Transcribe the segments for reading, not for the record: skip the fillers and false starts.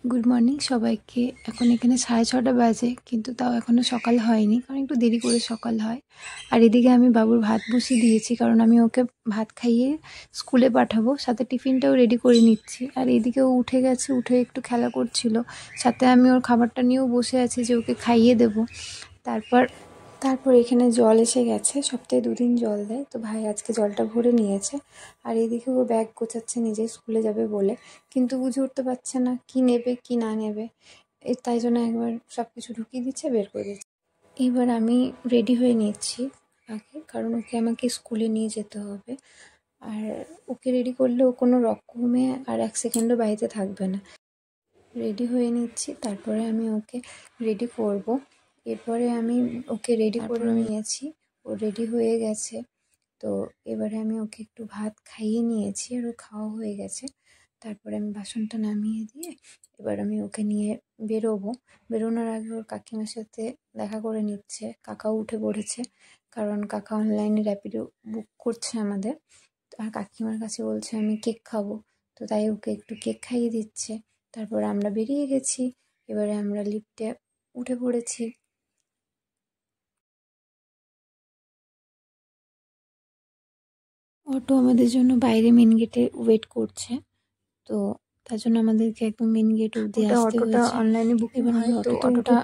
Good morning সবাইকে। এখন এখানে 6:30 বাজে, কিন্তু তাও এখনও সকাল হয়নি, কারণ একটু দেরি করে সকাল হয়। আর এদিকে আমি বাবুর ভাত বসিয়ে দিয়েছি, কারণ আমি ওকে ভাত খাইয়ে স্কুলে পাঠাবো, সাথে টিফিনটাও রেডি করে নিচ্ছি। আর এদিকে ও উঠে গেছে, উঠে একটু খেলা করছিল, সাথে আমি ওর খাবারটা নিয়েও বসে আছি যে ওকে খাইয়ে দেবো। তারপর তারপর এখানে জল এসে গেছে, সপ্তাহে 2 দিন জল দেয়, তো ভাই আজকে জলটা ভরে নিয়েছে। আর এদিকে ও ব্যাগ গোছাচ্ছে নিজে স্কুলে যাবে বলে, কিন্তু বুঝে উঠতে পারছে না কি নেবে কি না নেবে। তাই জন্য একবার সব কিছু ঢুকিয়ে দিচ্ছে, বের করে দিচ্ছে। এবার আমি রেডি হয়ে নিচ্ছি আগে, কারণ ওকে আমাকে স্কুলে নিয়ে যেতে হবে। আর ওকে রেডি করলে ও কোনো রকমে আর 1 সেকেন্ডও বাড়িতে থাকবে না। রেডি হয়ে নিচ্ছি, তারপরে আমি ওকে রেডি করব। এরপরে আমি ওকে রেডি করে নিয়েছি, ও রেডি হয়ে গেছে। তো এবারে আমি ওকে একটু ভাত খাইয়ে নিয়েছি, আর ও খাওয়া হয়ে গেছে। তারপরে আমি বাসনটা নামিয়ে দিয়ে এবার আমি ওকে নিয়ে বেরোবো। বেরোনোর আগে ওর কাকিমার সাথে দেখা করে নিচ্ছে, কাকাও উঠে পড়েছে, কারণ কাকা অনলাইনে র্যাপিডো বুক করছে আমাদের। আর কাকিমার কাছে বলছে আমি কেক খাবো, তো তাই ওকে একটু কেক খাইয়ে দিচ্ছে। তারপর আমরা বেরিয়ে গেছি, এবারে আমরা লিফটে উঠে পড়েছি। অটো আমাদের জন্য বাইরে মেন গেটে ওয়েট করছে, তো তার জন্য আমাদেরকে একদম মেন গেট অবধি আসতে হয়েছে। অনলাইনে বুকিং এবার হয়, আমরা তো অটোতে অটোটা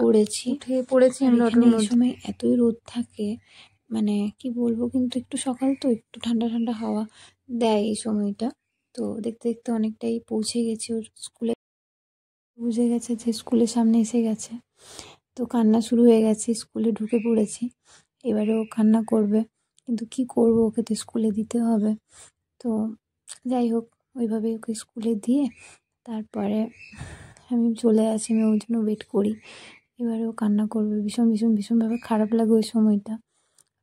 উঠে পড়েছি আমরা এখানে অটোর এই মধ্যে। সময় এতই রোদ থাকে, মানে কি বলবো, কিন্তু একটু সকাল তো একটু ঠান্ডা ঠান্ডা হাওয়া দেয় এই সময়টা। তো দেখতে দেখতে অনেকটাই পৌঁছে গেছি ওর স্কুলে। বুঝে গেছে যে স্কুলের সামনে এসে গেছে, তো কান্না শুরু হয়ে গেছে। স্কুলে ঢুকে পড়েছি, এবারে ও কান্না করবে, কিন্তু কি করব, ওকে তো স্কুলে দিতে হবে। তো যাই হোক, ওইভাবে ওকে স্কুলে দিয়ে তারপরে আমি চলে আসি, আমি ওর জন্য ওয়েট করি। এবারে ও কান্না করবে, ভীষণভাবে খারাপ লাগে ওই সময়টা,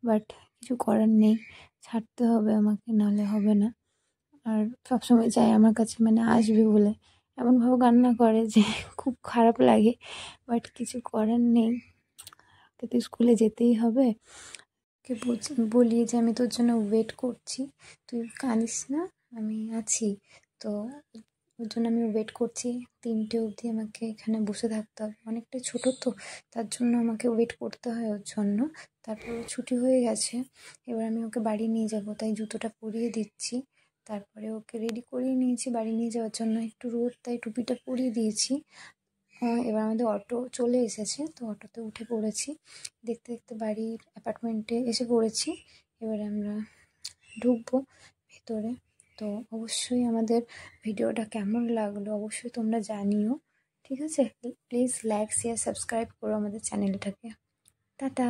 বাট কিছু করার নেই, ছাড়তে হবে আমাকে, নাহলে হবে না। আর সবসময় চাই আমার কাছে, মানে আসবে বলে এমনভাবে কান্না করে যে খুব খারাপ লাগে, বাট কিছু করার নেই, ওকে তো স্কুলে যেতেই হবে। ওকে বলি যে আমি তোর জন্য ওয়েট করছি, তুই কাঁদিস না, আমি আছি। তো ওর জন্য আমি ওয়েট করছি, 3টে অবধি আমাকে এখানে বসে থাকতে হবে। অনেকটা ছোটো তো, তার জন্য আমাকে ওয়েট করতে হয় ওর জন্য। তারপর ছুটি হয়ে গেছে, এবার আমি ওকে বাড়ি নিয়ে যাব, তাই জুতোটা পরিয়ে দিচ্ছি। তারপরে ওকে রেডি করিয়ে নিয়েছি বাড়ি নিয়ে যাওয়ার জন্য, একটু রোদ তাই টুপিটা পরিয়ে দিয়েছি। এবার আমাদের অটো চলে এসেছে, তো অটোতে উঠে পড়েছি। দেখতে দেখতে বাড়ির অ্যাপার্টমেন্টে এসে পড়েছি। এবারে আমরা ঢুকবো ভেতরে। তো অবশ্যই আমাদের ভিডিওটা কেমন লাগলো অবশ্যই তোমরা জানিও, ঠিক আছে? প্লিজ লাইক শেয়ার সাবস্ক্রাইব করো আমাদের চ্যানেলটাকে। টাটা।